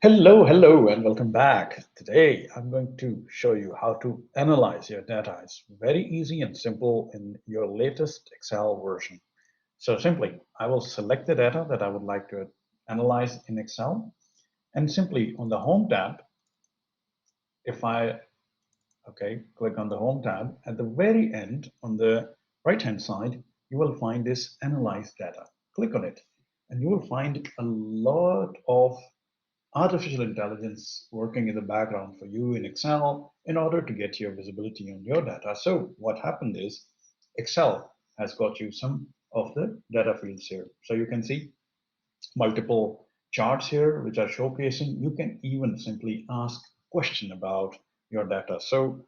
Hello, and welcome back. Today, I'm going to show you how to analyze your data. It's very easy and simple in your latest Excel version. So simply, I will select the data that I would like to analyze in Excel, and simply on the Home tab, if I click on the Home tab, at the very end on the right-hand side, you will find this Analyze Data. Click on it, and you will find a lot of artificial intelligence working in the background for you in Excel in order to get your visibility on your data. So what happened is Excel has got you some of the data fields here. So you can see multiple charts here which are showcasing. You can even simply ask question about your data. So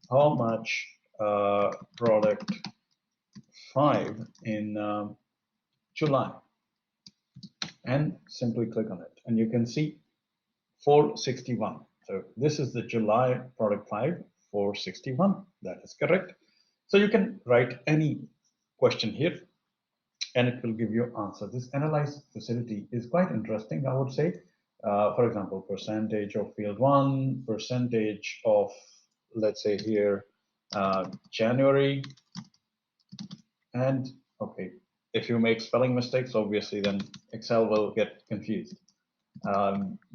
how much product 5 in July, and simply click on it and you can see 461. So this is the July product 5, 461. That is correct. So you can write any question here and it will give you answer. This analyze facility is quite interesting, I would say. For example, percentage of field one, percentage of, let's say here, January, and okay, if you make spelling mistakes, obviously then Excel will get confused.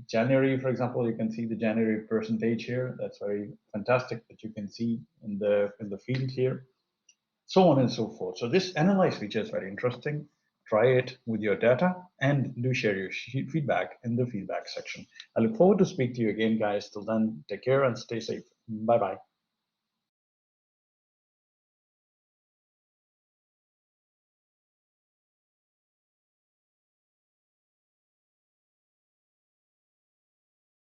January, for example, you can see the January percentage here. That's very fantastic that you can see in the field here, so on and so forth. So this analyze feature is very interesting. Try it with your data and do share your feedback in the feedback section. I look forward to speak to you again, guys. Till then, take care and stay safe. Bye bye.